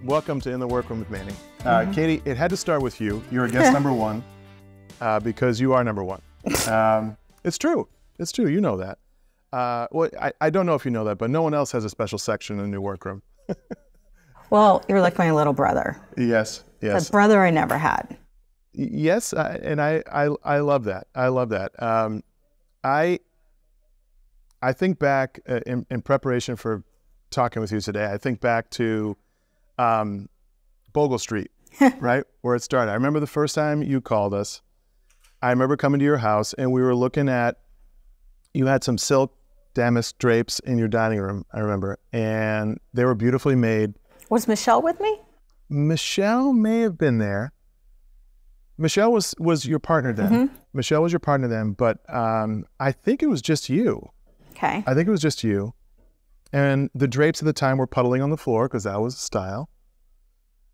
welcome to In the Workroom with Manny. Katie, it had to start with you. You're a guest number one because you are number one. It's true. It's true. You know that. Well, I don't know if you know that, but no one else has a special section in the new workroom. Well, you're like my little brother. Yes, yes. A brother I never had. Yes, and I love that. I love that. I think back in preparation for talking with you today. I think back to Bogle Street, right, where it started. I remember the first time you called us. I remember coming to your house, and we were looking at. You had some silk damask drapes in your dining room. I remember, and they were beautifully made. Was Michelle with me? Michelle may have been there. Michelle was your partner then. Mm-hmm. Michelle was your partner then, but I think it was just you. Okay. I think it was just you. And the drapes at the time were puddling on the floor because that was the style.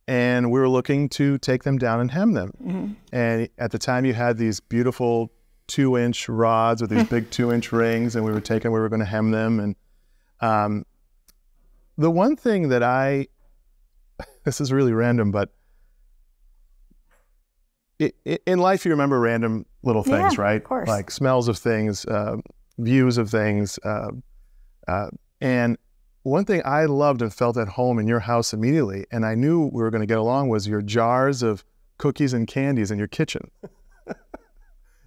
And we were looking to take them down and hem them. Mm-hmm. And at the time you had these beautiful 2-inch rods with these big 2-inch rings, and we were going to hem them. And the one thing that this is really random, but in life you remember random little things, right? Of course. Like smells of things, views of things. And one thing I loved and felt at home in your house immediately, and I knew we were going to get along, was your jars of cookies and candies in your kitchen. Do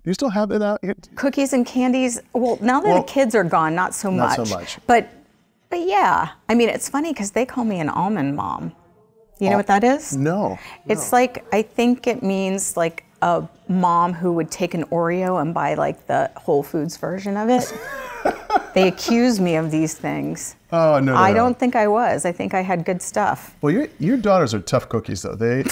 you still have that out? Cookies and candies. Well, now that the kids are gone, not so much. Not so much. But yeah, I mean, it's funny because they call me an almond mom. You know what that is? No. It's like, I think it means like a mom who would take an Oreo and buy like the Whole Foods version of it. They accuse me of these things. Oh, no. I don't think I was. I think I had good stuff. Well, your daughters are tough cookies, though. They're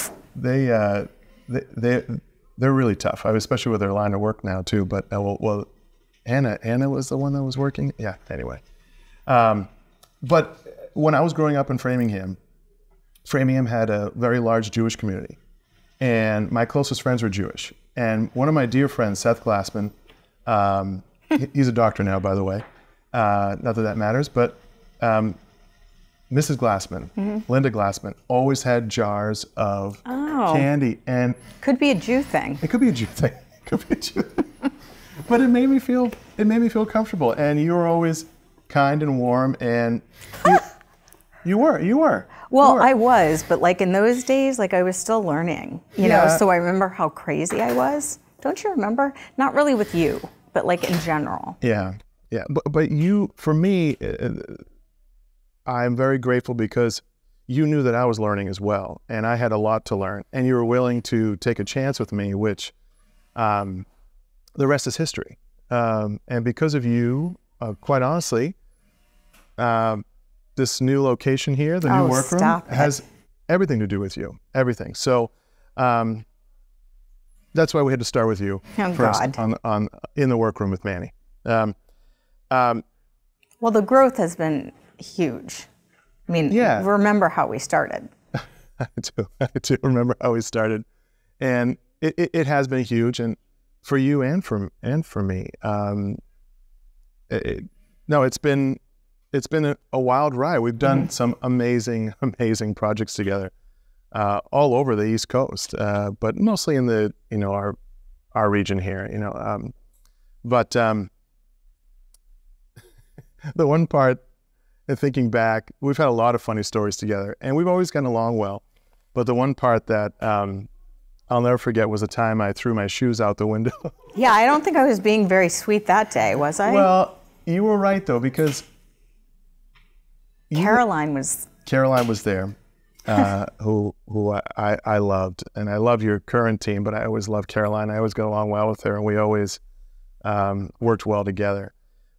really tough, especially with their line of work now, too. But, well, Anna was the one that was working? Yeah, anyway. But when I was growing up in Framingham had a very large Jewish community. And my closest friends were Jewish. And one of my dear friends, Seth Glassman, he's a doctor now, by the way. Not that matters, but Mrs. Glassman, Linda Glassman, always had jars of candy. And could be a Jew thing. It could be a Jew thing. It could be a Jew thing. But it made me feel comfortable. And you were always kind and warm, and you were. Well, I was, but like in those days, like I was still learning, you know, so I remember how crazy I was. Don't you remember? Not really with you, but like in general. Yeah. But you, for me, I'm very grateful because you knew that I was learning as well, and I had a lot to learn, and you were willing to take a chance with me, which the rest is history. And because of you, quite honestly, this new location here, the new workroom, has everything to do with you, everything. So that's why we had to start with you first on In the Workroom with Manny. Well, the growth has been huge. I mean, remember how we started. I do remember how we started, and it has been huge, and for you and for me. It's been a wild ride. We've done some amazing projects together, all over the East Coast, but mostly in the our region here. But the one part, and thinking back, we've had a lot of funny stories together, and we've always gotten along well. But the one part that I'll never forget was the time I threw my shoes out the window. Yeah, I don't think I was being very sweet that day, was I? Well, you were right though, because Caroline was there, who I loved, and I love your current team, but I always loved Caroline. I always got along well with her, and we always worked well together.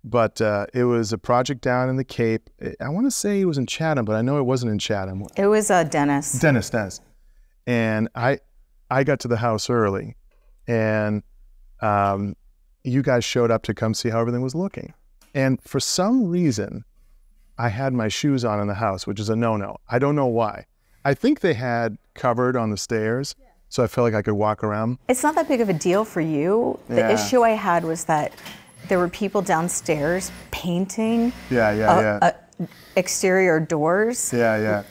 But it was a project down in the Cape. I want to say it was in Chatham, but I know it wasn't in Chatham. It was Dennis. Dennis. And I got to the house early, and you guys showed up to come see how everything was looking. And for some reason, I had my shoes on in the house, which is a no-no. I don't know why. I think they had covered on the stairs, so I felt like I could walk around. It's not that big of a deal for you. The issue I had was that there were people downstairs painting exterior doors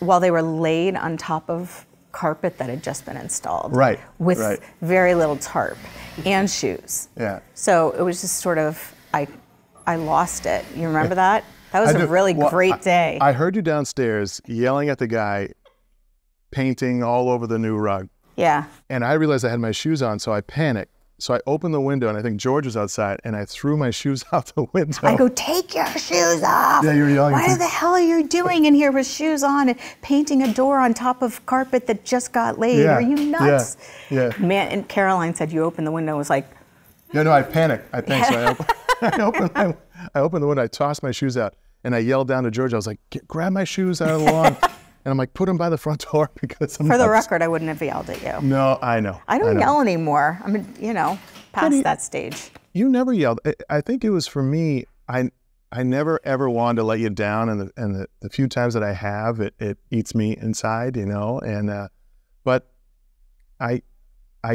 while they were laid on top of carpet that had just been installed. Right. With very little tarp and shoes. Yeah. So it was just sort of, I lost it. You remember that? That was a really great day. I heard you downstairs yelling at the guy, painting all over the new rug. Yeah. And I realized I had my shoes on, so I panicked. So I opened the window, and I think George was outside, and I threw my shoes out the window. I go, take your shoes off. Yeah, you're yelling. What the hell are you doing in here with shoes on and painting a door on top of carpet that just got laid? Yeah. Are you nuts? Yeah. Man, and Caroline said you opened the window. It was like. No, I panicked. So I opened the window. I tossed my shoes out, and I yelled down to George. I was like, grab my shoes out of the lawn. And I'm like, put them by the front door because I'm For the record, I wouldn't have yelled at you. No, I know. I don't yell anymore. I mean, past that stage. You never yelled. I think it was for me, I never ever wanted to let you down, and the few times that I have, it eats me inside, and but I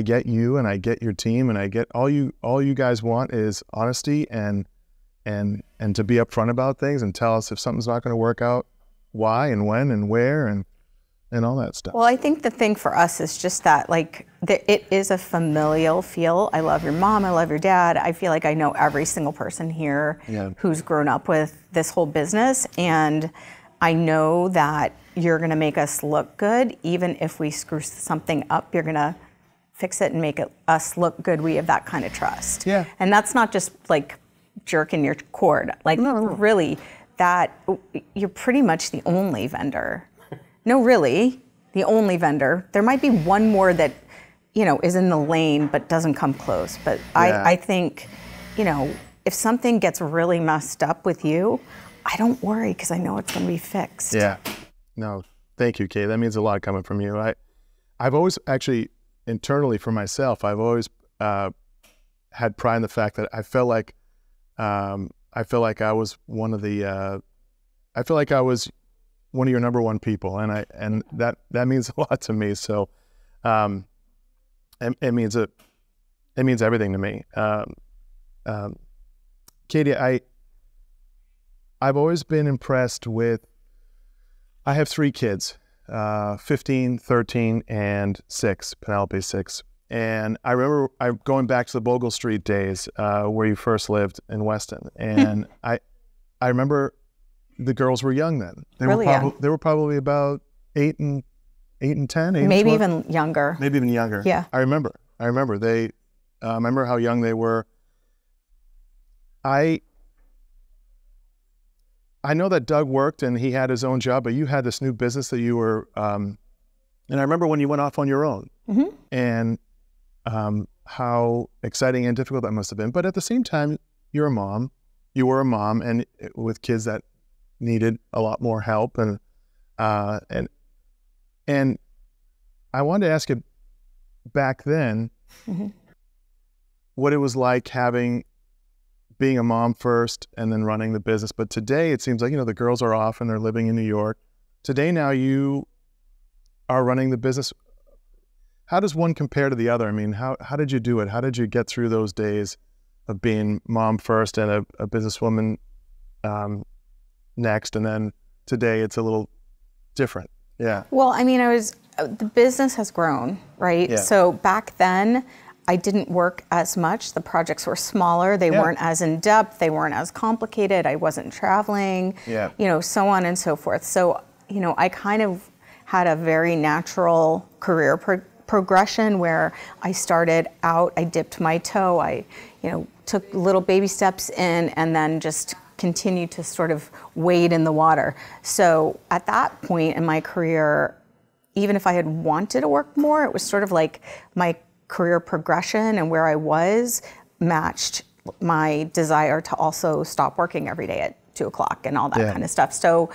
get you, and I get your team, and I get all you guys want is honesty and to be upfront about things and tell us if something's not going to work out, why and when and where and all that stuff. Well, I think the thing for us is just that, it is a familial feel. I love your mom, I love your dad. I feel like I know every single person here who's grown up with this whole business, and I know that you're going to make us look good. Even if we screw something up, you're going to fix it and make us look good. We have that kind of trust. Yeah. And that's not just jerking your cord. Really, that you're pretty much the only vendor. No, really, the only vendor. There might be one more that, is in the lane but doesn't come close. But I think, if something gets really messed up with you, I don't worry because I know it's going to be fixed. Yeah. No, thank you, Kay. That means a lot coming from you. I've always actually, internally for myself, I've always had pride in the fact that I felt like I was one of the, I feel like I was one of your number one people, and that means a lot to me. So, it means everything to me. Katie, I've always been impressed with. I have 3 kids, 15, 13, and 6. Penelope's 6. And I remember going back to the Bogle Street days where you first lived in Weston, and I remember the girls were young then. They were probably about 8 and 10, 8 maybe and 12. even younger. Maybe even younger. Yeah. I remember. They. I remember how young they were. I know that Doug worked and he had his own job, but you had this new business that you were. And I remember when you went off on your own, and how exciting and difficult that must have been. But at the same time, you're a mom. You were a mom, and with kids that needed a lot more help, and I wanted to ask you back then what it was like being a mom first and then running the business. But today it seems like the girls are off and they're living in New York. Today now you are running the business. How does one compare to the other? I mean, how did you do it? How did you get through those days of being mom first and a businesswoman next, and then today it's a little different? Yeah. Well, I mean, the business has grown, right? Yeah. So back then, I didn't work as much. The projects were smaller. They weren't as in depth. They weren't as complicated. I wasn't traveling. Yeah. So on and so forth. So, I kind of had a very natural career progression where I started out, I dipped my toe, I, took little baby steps in, and then just continued to sort of wade in the water. So at that point in my career, even if I had wanted to work more, it was sort of like my career progression and where I was matched my desire to also stop working every day at 2 o'clock and all that kind of stuff. So,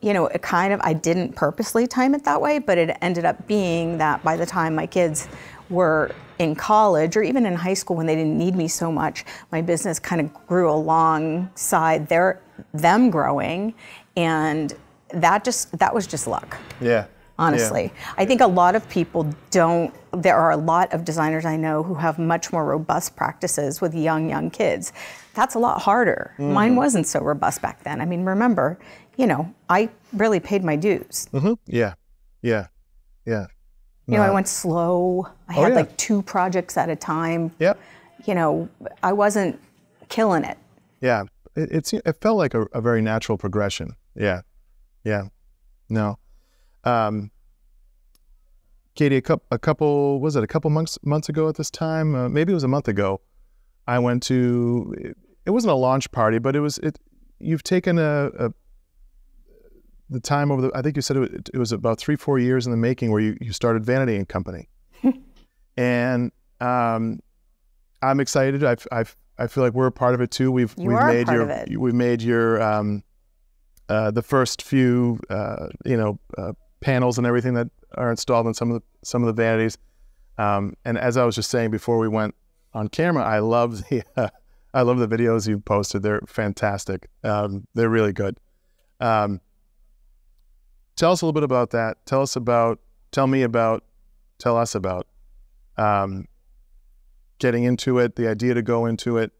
it kind of, I didn't purposely time it that way, but it ended up being that by the time my kids were in college or even in high school when they didn't need me so much, my business kind of grew alongside them growing, and that was just luck. Yeah. Honestly. Yeah. I think a lot of people there are a lot of designers I know who have much more robust practices with young kids. That's a lot harder. Mine wasn't so robust back then. I mean, remember, you know, I really paid my dues. Yeah, yeah, yeah. You know, I went slow. I had like 2 projects at a time. Yep. You know, I wasn't killing it. Yeah, it felt like a very natural progression. Yeah, yeah. No. Katie, a couple months ago at this time, maybe it was a month ago, I went to, it wasn't a launch party, but you've taken the time over I think you said it was about 3-4 years in the making where you started Vanity and Company. And I'm excited. I feel like we're a part of it too. We've made your the first few panels and everything that are installed in some of the vanities. And as I was just saying before we went on camera, I love the videos you've posted. They're fantastic. They're really good. Tell us a little bit about that. Tell us about getting into it, the idea to go into it.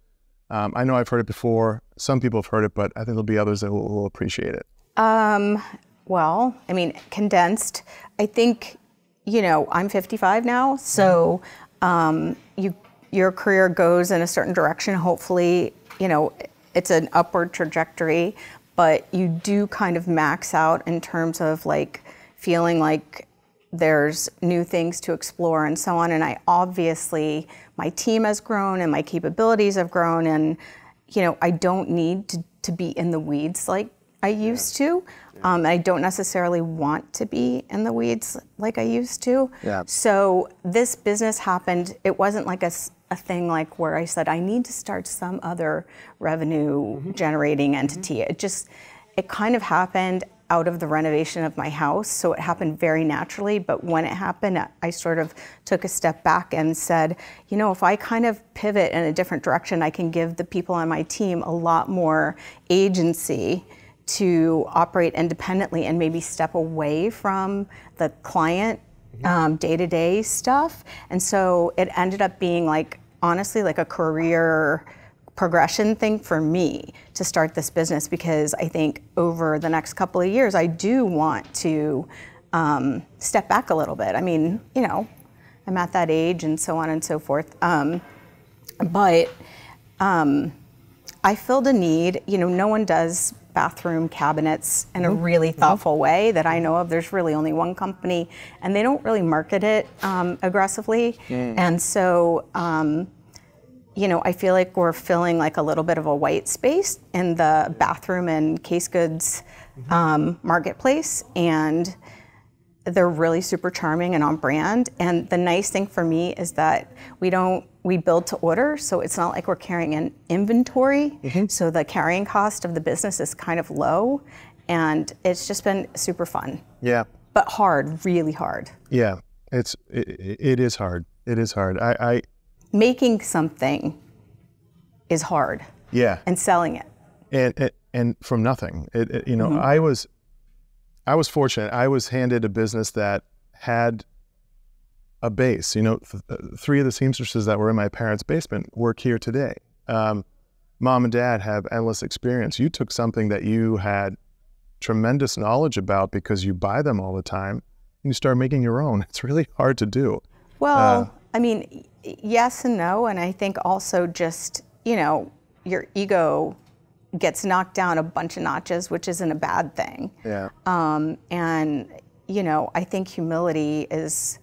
I know I've heard it before. Some people have heard it, but I think there'll be others that will appreciate it. Well, I mean, condensed. I think, you know, I'm 55 now, so your career goes in a certain direction. Hopefully, you know, it's an upward trajectory, but you do kind of max out in terms of like feeling like there's new things to explore and so on. And my team has grown and my capabilities have grown, and, you know, I don't need to be in the weeds like I used to. I don't necessarily want to be in the weeds like I used to. Yeah. So this business happened. It wasn't like a thing like where I said, I need to start some other revenue generating entity. It kind of happened out of the renovation of my house. So it happened very naturally. But when it happened, I sort of took a step back and said, you know, if I kind of pivot in a different direction, I can give the people on my team a lot more agency to operate independently and maybe step away from the client day-to-day stuff. And so it ended up being like, honestly, like a career progression thing for me to start this business, because I think over the next couple of years, I do want to step back a little bit. I mean, you know, I'm at that age and so on and so forth. But I filled a need. You know, no one does bathroom cabinets in a really thoughtful way that I know of. There's really only one company, and they don't really market it aggressively. And so, you know, I feel like we're filling like a little bit of a white space in the bathroom and case goods marketplace, and they're really super charming and on brand. And the nice thing for me is that we build to order, so it's not like we're carrying an inventory. So the carrying cost of the business is kind of low, and it's just been super fun. Yeah. But hard, really hard. Yeah, it is hard. It is hard. Making something is hard. Yeah. And selling it. And from nothing. You know, I was fortunate. I was handed a business that had a base. You know, 3 of the seamstresses that were in my parents' basement work here today. Mom and Dad have endless experience. You took something that you had tremendous knowledge about because you buy them all the time, and you start making your own. It's really hard to do. Well, I mean, yes and no. And I think also just, you know, your ego gets knocked down a bunch of notches, which isn't a bad thing. Yeah. And, you know, I think humility has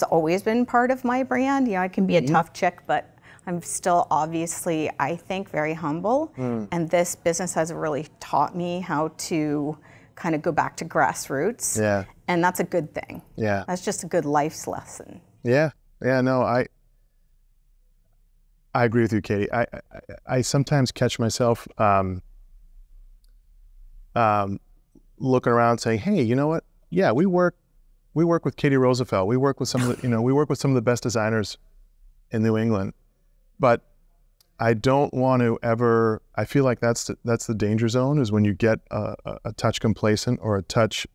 always been part of my brand. You know, I can be a tough chick, but I'm still obviously, I think, very humble. And this business has really taught me how to kind of go back to grassroots. Yeah. And that's a good thing. Yeah. That's just a good life's lesson. Yeah. Yeah, no, I agree with you, Katie. I sometimes catch myself looking around saying, hey, you know what? Yeah, we work with Katie Rosenfeld. We work with some of the best designers in New England. But I don't want to ever, I feel like that's the danger zone, is when you get a touch complacent or a touch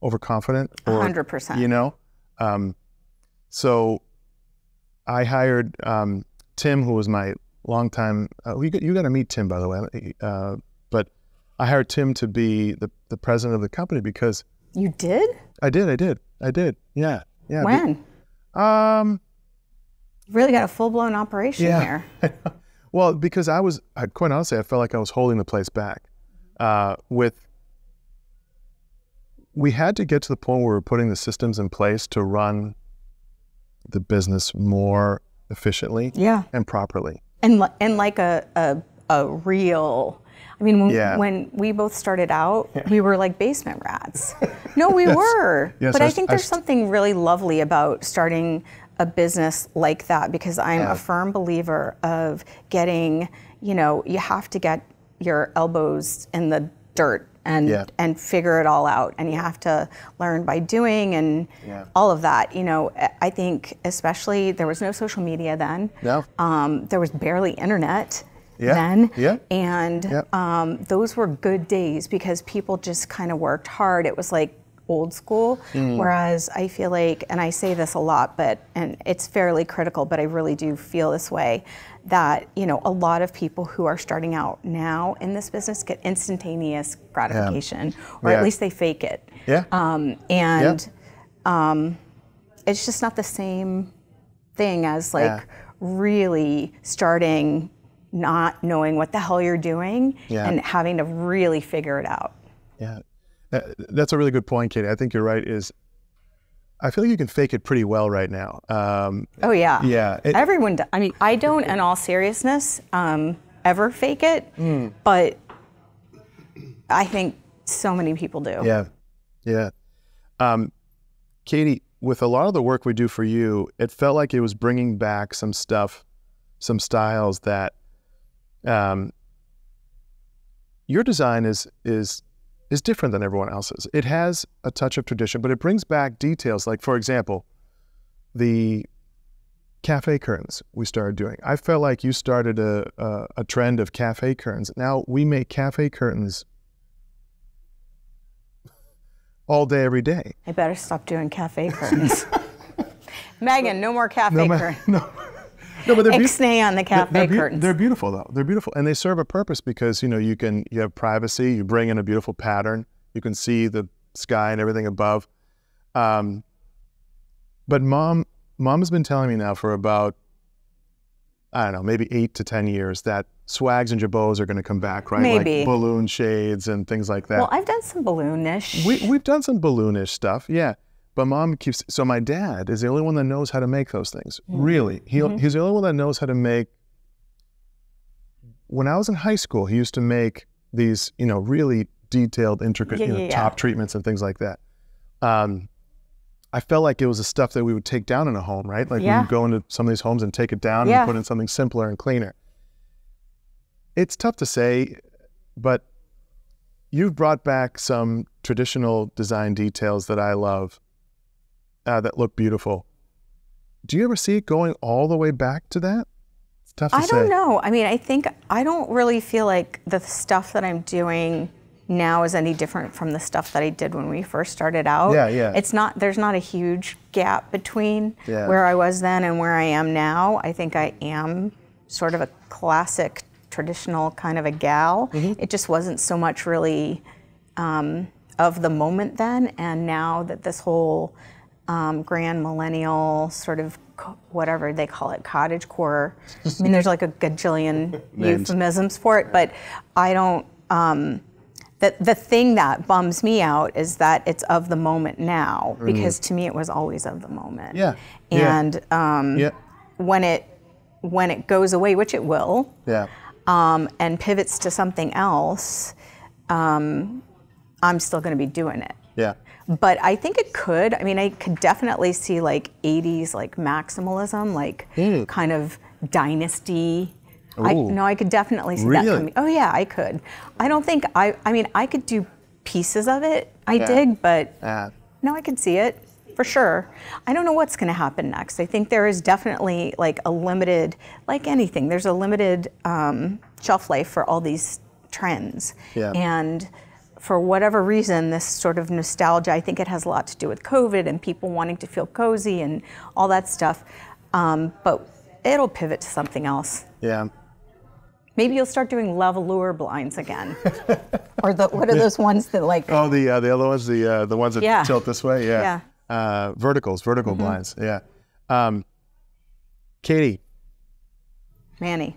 overconfident. 100%. You know? So I hired Tim, who was my longtime, you got to meet Tim, by the way. But I hired Tim to be the president of the company because You did? I did. Yeah. When? Really got a full-blown operation here. Well, because quite honestly, I felt like I was holding the place back. We had to get to the point where we were putting the systems in place to run the business more efficiently and properly. And like a real, I mean, when we both started out, we were like basement rats. No, we were. But I think there's something really lovely about starting a business like that, because I'm a firm believer of getting, you have to get your elbows in the dirt and figure it all out, and you have to learn by doing and all of that. I think especially there was no social media then. No. There was barely internet then. Yeah. And those were good days because people just kind of worked hard. It was like old school, whereas I feel like, and I say this a lot, and it's fairly critical, but I really do feel this way, that a lot of people who are starting out now in this business get instantaneous gratification, or at least they fake it. It's just not the same thing as like really starting not knowing what the hell you're doing and having to really figure it out. Yeah. That's a really good point, Katie. I think you're right. I feel like you can fake it pretty well right now. Oh yeah. Yeah. Everyone does. I mean, I don't, in all seriousness, ever fake it, but I think so many people do. Yeah. Yeah. Katie, with a lot of the work we do for you, it felt like it was bringing back some stuff, some styles that your design is different than everyone else's. It has a touch of tradition, but it brings back details. Like, for example, the cafe curtains we started doing. I felt like you started a trend of cafe curtains. Now we make cafe curtains all day, every day. I better stop doing cafe curtains. Megan, no more cafe curtains. No, but Ixnay on the cafe curtains. They're beautiful though. They're beautiful, and they serve a purpose because you have privacy. You bring in a beautiful pattern. You can see the sky and everything above. But mom has been telling me now for about, I don't know, maybe 8 to 10 years that swags and jabots are going to come back, right? Maybe. Like balloon shades and things like that. Well, I've done some balloonish. We've done some balloonish stuff, yeah. But mom keeps, so my dad is the only one that knows how to make those things. Really. He's the only one that knows how to make, when I was in high school, he used to make these, really detailed, intricate, top treatments and things like that. I felt like it was the stuff that we would take down in a home, right? Like we would go into some of these homes and take it down and put in something simpler and cleaner. It's tough to say, but you've brought back some traditional design details that I love. That look beautiful. Do you ever see it going all the way back to that? It's tough to say. I don't know. I mean, I don't really feel like the stuff that I'm doing now is any different from the stuff that I did when we first started out. There's not a huge gap between where I was then and where I am now. I think I am sort of a classic, traditional kind of a gal. It just wasn't so much really of the moment then, and now that this whole grand millennial sort of whatever they call it, cottagecore. I mean, there's like a gajillion euphemisms for it, but I don't, the thing that bums me out is that it's of the moment now, because to me it was always of the moment. And when it goes away, which it will, and pivots to something else, I'm still gonna be doing it. But I think it could. I mean, I could definitely see like 80s like maximalism, like kind of dynasty. I could definitely see that coming. Oh yeah, I could. I don't think I mean, I could do pieces of it. I dig, but no, I could see it for sure. I don't know what's going to happen next. I think there is definitely like a limited, like anything, there's a limited shelf life for all these trends. And for whatever reason, this sort of nostalgia, I think it has a lot to do with COVID and people wanting to feel cozy and all that stuff. But it'll pivot to something else. Maybe you'll start doing lavalier blinds again. Or what are those ones that like... Oh, the other ones, the ones that tilt this way? Yeah. Vertical blinds, yeah. Katie. Manny.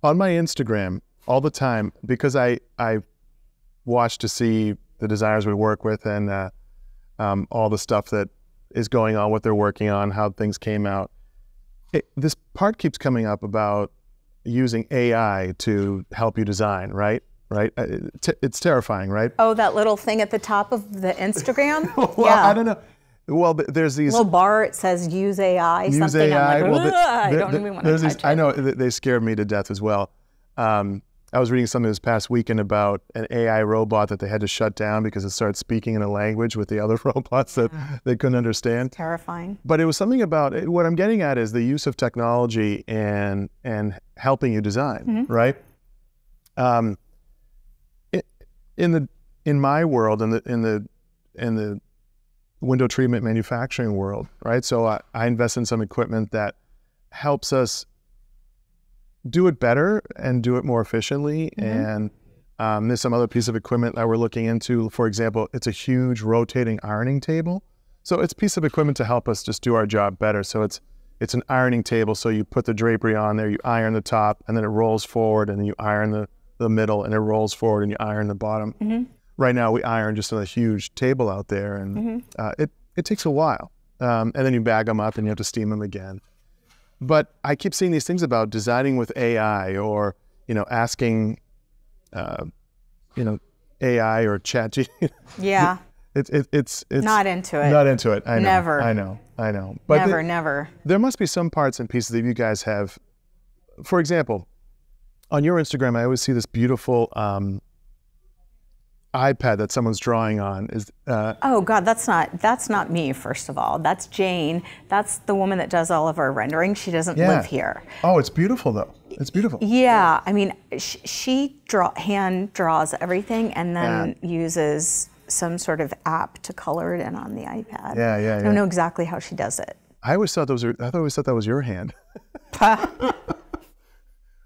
On my Instagram, all the time, because I watch to see the designers we work with and all the stuff that is going on, what they're working on, how things came out. This part keeps coming up about using AI to help you design, right? It's terrifying, right? Oh, that little thing at the top of the Instagram? Well, yeah. I don't know. Well, there's these little bar. It says "Use AI." Use something. AI. I'm like, I don't even want to touch it. I know they scared me to death as well. I was reading something this past weekend about an AI robot that they had to shut down because it started speaking in a language with the other robots that they couldn't understand. Terrifying. But it was something about it. What I'm getting at is the use of technology and helping you design, right? In my world, in the window treatment manufacturing world, right? So I invest in some equipment that helps us do it better and do it more efficiently. And there's some other piece of equipment that we're looking into. For example, it's a huge rotating ironing table. So it's a piece of equipment to help us just do our job better. So it's an ironing table. So you put the drapery on there, you iron the top, and then it rolls forward, and then you iron the middle, and it rolls forward, and you iron the bottom. Right now we iron just on a huge table out there, and it takes a while. And then you bag them up and you have to steam them again. But I keep seeing these things about designing with AI, or asking, AI or ChatGPT. Yeah. It's not into it. Not into it. I know. Never. I know. But never. There must be some parts and pieces that you guys have. For example, on your Instagram, I always see this beautiful iPad that someone's drawing on. Oh God, that's not me. First of all, that's Jane. That's the woman that does all of our rendering. She doesn't live here. Oh, it's beautiful though. It's beautiful. Yeah, I mean, she hand draws everything and then uses some sort of app to color it in on the iPad. Yeah. I don't know exactly how she does it. I always thought that was your hand.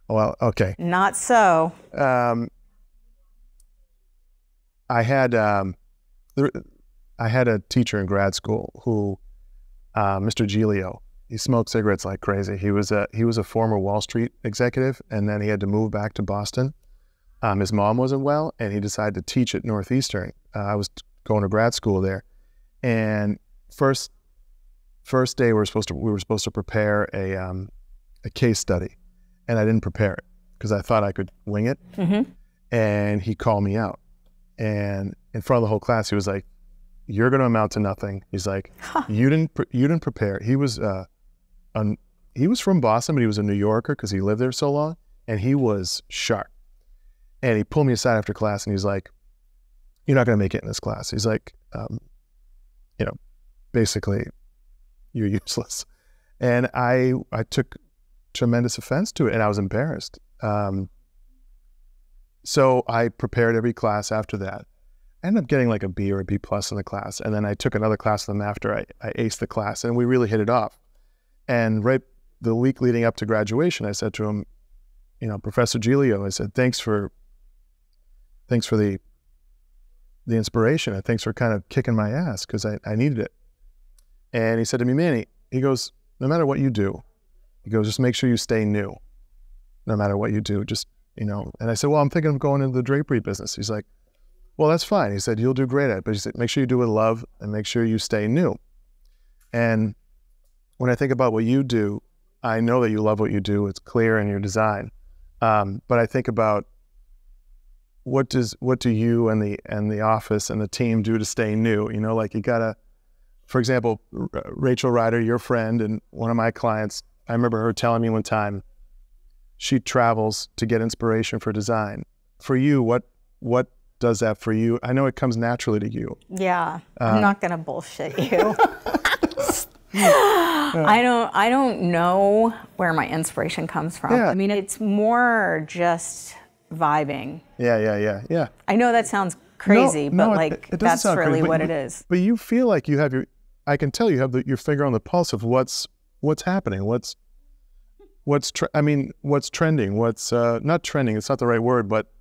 Well, okay. Not so. I had a teacher in grad school who, Mr. Giglio, he smoked cigarettes like crazy. He was a former Wall Street executive, and then he had to move back to Boston. His mom wasn't well, and he decided to teach at Northeastern. I was going to grad school there, and first day we were supposed to prepare a case study, and I didn't prepare it because I thought I could wing it. And he called me out. And in front of the whole class, he was like, "You're going to amount to nothing." He's like, "You didn't prepare." He was from Boston, but he was a New Yorker because he lived there so long, and he was sharp. And he pulled me aside after class, and he's like, "You're not going to make it in this class." He's like, basically, you're useless. And I took tremendous offense to it, and I was embarrassed. So I prepared every class after that. I ended up getting like a B or a B plus in the class. And then I took another class with him after I aced the class, and we really hit it off. And right the week leading up to graduation, I said to him, Professor Giglio, I said, thanks for the inspiration, and thanks for kind of kicking my ass, because I needed it. And he said to me, Manny, he goes, no matter what you do, he goes, just make sure you stay new. No matter what you do, just, and I said, well, I'm thinking of going into the drapery business. He's like, well, that's fine. He said, you'll do great at it. But he said, make sure you do it with love and make sure you stay new. And when I think about what you do, I know that you love what you do. It's clear in your design. But I think about what do you and the office and the team do to stay new? Like you gotta, for example, Rachel Ryder, your friend and one of my clients, I remember her telling me one time, she travels to get inspiration for design. For you, what does that for you? I know it comes naturally to you. Yeah, I'm not gonna bullshit you. I don't know where my inspiration comes from. Yeah. I mean, it's more just vibing. Yeah. I know that sounds crazy, but it that's really crazy, what it is. But you feel like you have I can tell you have your finger on the pulse of what's happening, what's trending? What's not trending? It's not the right word, but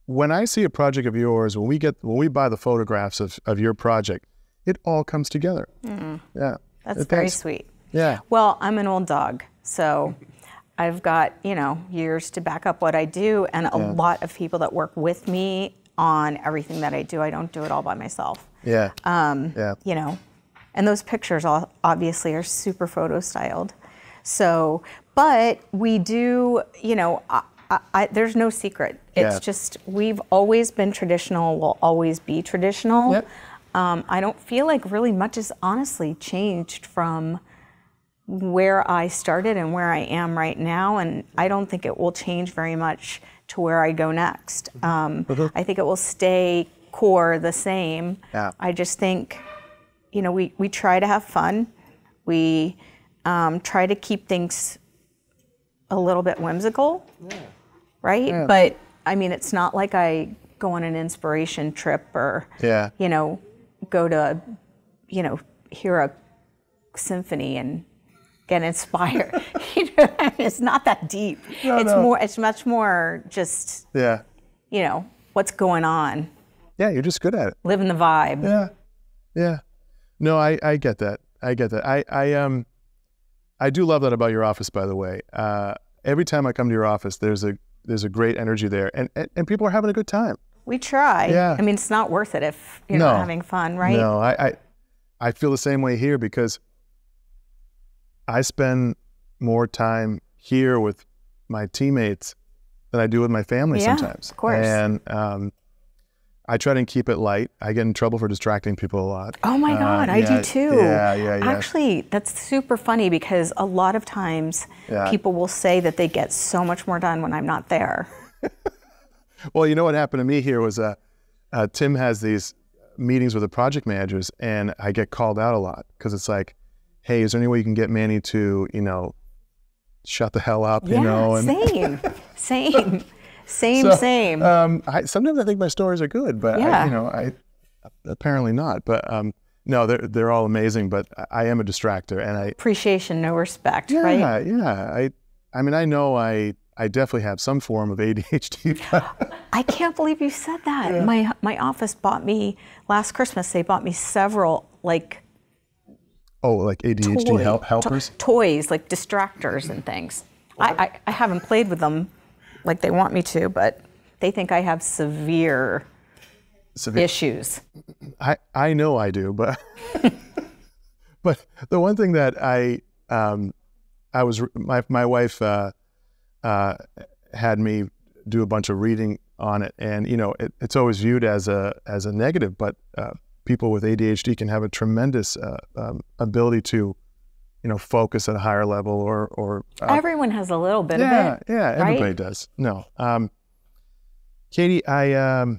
when I see a project of yours, when we buy the photographs of your project, it all comes together. Yeah, That's very sweet. Yeah. Well, I'm an old dog, so I've got, years to back up what I do, and a lot of people that work with me on everything that I do. I don't do it all by myself. Yeah. And those pictures obviously are super photo styled. So, but we do, there's no secret. It's just, we've always been traditional, we'll always be traditional. Yep. I don't feel like really much has honestly changed from where I started and where I am right now, and I don't think it will change very much to where I go next. I think it will stay core the same. Yeah. I just think, we try to have fun. We try to keep things a little bit whimsical, right? Yeah. But it's not like I go on an inspiration trip or, go to, hear a symphony and get inspired. It's not that deep. It's much more just, what's going on. Yeah, you're just good at it. Living the vibe. Yeah. Yeah. No, I get that. I do love that about your office, by the way. Every time I come to your office, there's a great energy there, and people are having a good time. We try. Yeah. It's not worth it if you're not having fun, right? No, I feel the same way here because I spend more time here with my teammates than I do with my family sometimes. Of course. And I try to keep it light. I get in trouble for distracting people a lot. Oh my God, I do too. Yeah. Actually, that's super funny because a lot of times people will say that they get so much more done when I'm not there. Well, what happened to me here was Tim has these meetings with the project managers, and I get called out a lot because it's like, hey, is there any way you can get Manny to, shut the hell up, And same. Sometimes I think my stories are good, but I apparently not. But no, they're all amazing, but I am a distractor, and appreciation, no respect, right? Yeah. I know I definitely have some form of ADHD. I can't believe you said that. Yeah. My office bought me, last Christmas, they bought me several, like ADHD helpers? Toys, like distractors and things. I haven't played with them like they want me to, but they think I have severe issues. I know I do, but but the one thing that my wife had me do a bunch of reading on it, and it's always viewed as a negative, but people with ADHD can have a tremendous ability to focus at a higher level or everyone has a little bit of it. Yeah, everybody does. No. Katie, I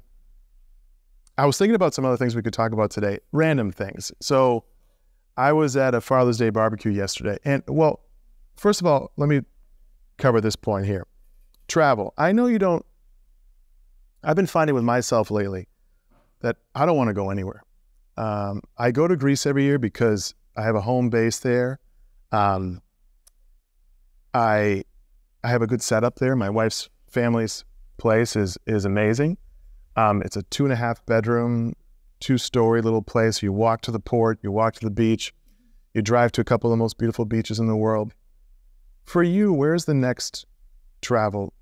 was thinking about some other things we could talk about today, random things. So I was at a Father's Day barbecue yesterday, and well, first of all, let me cover this point here. Travel. I know you don't, I've been finding with myself lately that I don't want to go anywhere. I go to Greece every year because I have a home base there. I have a good setup there. My wife's family's place is amazing. It's a 2.5 bedroom, 2-story little place. You walk to the port, you walk to the beach, you drive to a couple of the most beautiful beaches in the world. For you, where's the next travel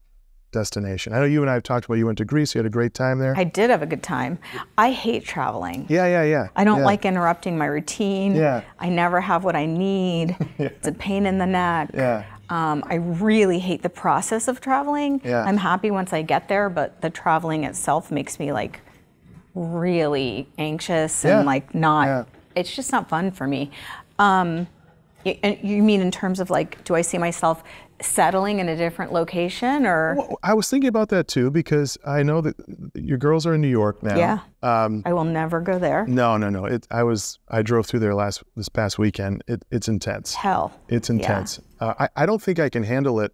destination? I know you and I have talked about you went to Greece, you had a great time there. I did have a good time. I hate traveling. Yeah. I don't like interrupting my routine. Yeah. I never have what I need. It's a pain in the neck. Yeah. I really hate the process of traveling. Yeah. I'm happy once I get there, but the traveling itself makes me like really anxious and like not, it's just not fun for me. And you mean in terms of like, do I see myself settling in a different location or? Well, I was thinking about that too, because I know that your girls are in New York now. Yeah. I will never go there. No. I drove through there this past weekend. It's intense. Hell. It's intense. I don't think I can handle it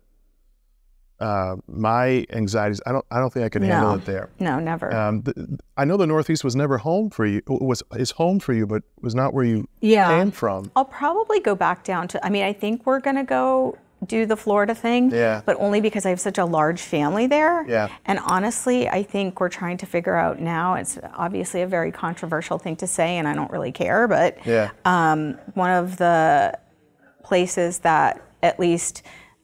my anxieties, I don't think I could handle it there. No, never. I know the Northeast was never home for you. Is home for you, but was not where you came from. I'll probably go back down to. I mean, I think we're gonna go do the Florida thing. Yeah. But only because I have such a large family there. Yeah. And honestly, I think we're trying to figure out now. It's obviously a very controversial thing to say, and I don't really care. But one of the places that, at least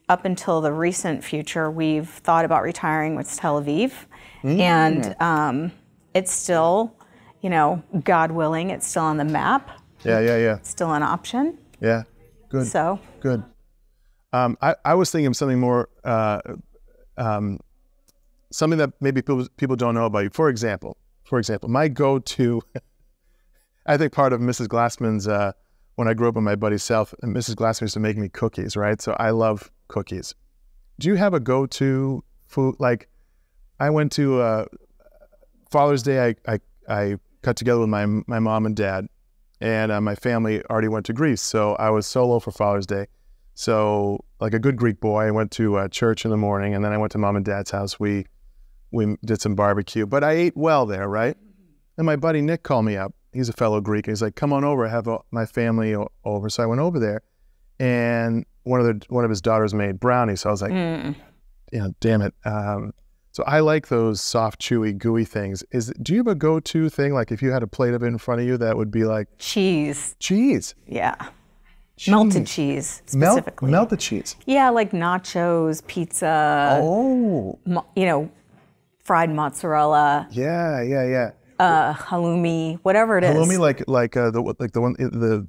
up until the recent future, we've thought about retiring with Tel Aviv. And it's still, you know, God willing, it's still on the map. Yeah. It's still an option. Yeah, good. So. Good. I was thinking of something more, something that maybe people don't know about you. For example, my go-to, I think part of Mrs. Glassman's, when I grew up with my buddy South, Mrs. Glassman used to make me cookies, right? So I love cookies. Do you have a go-to food? Like, I went to Father's Day, I got together with my mom and dad, and my family already went to Greece. So I was solo for Father's Day. So, like a good Greek boy, I went to church in the morning, and then I went to mom and dad's house. We did some barbecue, but I ate well there, right? And my buddy Nick called me up. He's a fellow Greek. He's like, "Come on over, have my family over." So I went over there, and one of his daughters made brownies. So I was like, damn it. So I like those soft, chewy, gooey things. Do you have a go-to thing? Like if you had a plate of it in front of you, that would be like Cheese. Cheese. Yeah. Cheese. Melted cheese, specifically. Melted cheese. Yeah, like nachos, pizza. Oh. You know, fried mozzarella. Yeah. Halloumi, whatever it is. Halloumi,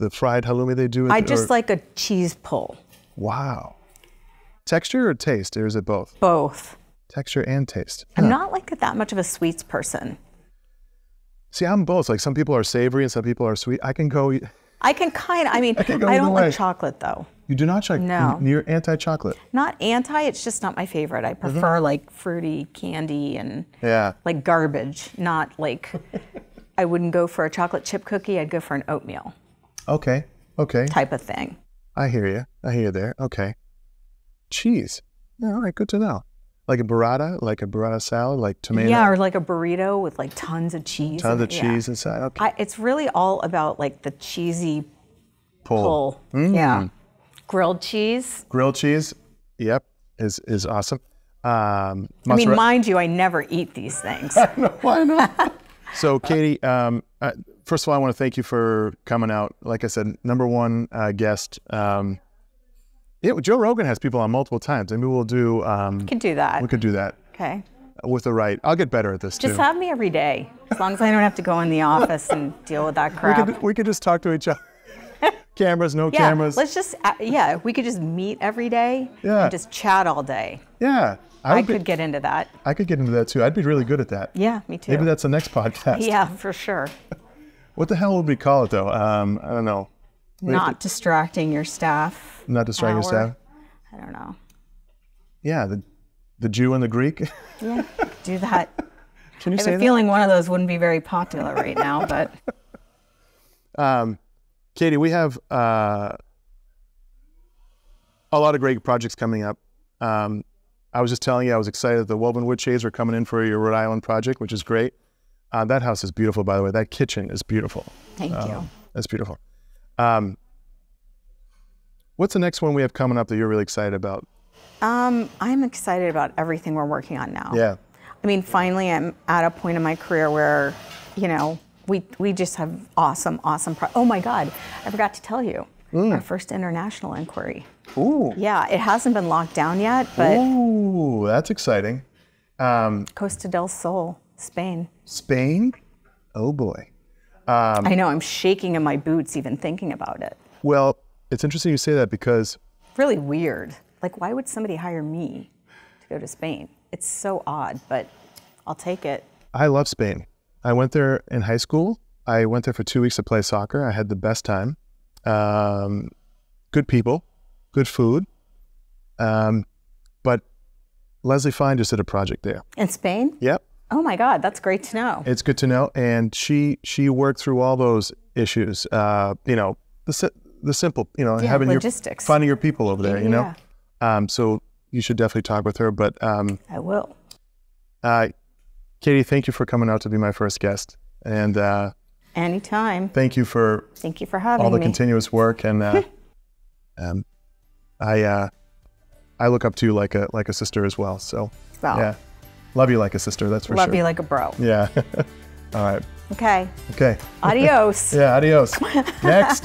the fried halloumi they do. I just like a cheese pull. Wow. Texture or taste, or is it both? Both. Texture and taste. I'm not like that much of a sweets person. See, I'm both. Like some people are savory and some people are sweet. I can go. I don't like chocolate though. You do not chocolate? No. You're anti-chocolate? Not anti, it's just not my favorite. I prefer like fruity candy and like garbage, not like, I wouldn't go for a chocolate chip cookie, I'd go for an oatmeal. Okay. Type of thing. I hear you there. Okay. Cheese. Yeah, all right, good to know. Like a burrata salad, like tomato? Yeah, or like a burrito with like tons of cheese. Tons of cheese inside, okay. It's really all about like the cheesy pull. Mm. Grilled cheese. Grilled cheese, yep, is awesome. I mean, mind you, I never eat these things. I know, why not? So, Katie, first of all, I want to thank you for coming out. Like I said, #1 guest. Joe Rogan has people on multiple times. Maybe we'll do... we could do that. We could do that. Okay. With the right... I'll get better at this, too. Just have me every day, as long as I don't have to go in the office and deal with that crap. We could just talk to each other. Cameras, no cameras. Let's just... we could just meet every day and just chat all day. Yeah. I could get into that. I could get into that, too. I'd be really good at that. Yeah, me too. Maybe that's the next podcast. Yeah, for sure. What the hell would we call it, though? I don't know. Not distracting your staff. Not distracting your staff? I don't know. Yeah, the Jew and the Greek. Yeah, do that. Can you say that? I have a feeling one of those wouldn't be very popular right now, but. Katie, we have a lot of great projects coming up. I was just telling you, I was excited that the woven wood shades are coming in for your Rhode Island project, which is great. That house is beautiful, by the way. That kitchen is beautiful. Thank you. That's beautiful. What's the next one we have coming up that you're really excited about? I'm excited about everything we're working on now. Yeah. I mean, finally, I'm at a point in my career where, you know, we just have awesome. Oh my God, I forgot to tell you, our first international inquiry. Ooh. Yeah, it hasn't been locked down yet, but. Ooh, that's exciting. Costa del Sol, Spain. Spain? Oh boy. I know, I'm shaking in my boots even thinking about it. Well, it's interesting you say that because... Really weird. Like, why would somebody hire me to go to Spain? It's so odd, but I'll take it. I love Spain. I went there in high school. I went there for 2 weeks to play soccer. I had the best time. Good people, good food. But Leslie Fine just did a project there. In Spain? Yep. Oh my God, that's great to know. It's good to know. And she worked through all those issues, you know, the simple, you know, having logistics. Finding your people over there, you know. So you should definitely talk with her. But I will. Katie, thank you for coming out to be my first guest. And anytime. Thank you for having all the me. continuous work. And I look up to you like a sister as well. So yeah, love you like a sister. That's for sure. Love you like a bro. Yeah. All right. Okay. Okay. Adios. Yeah. Adios. Next.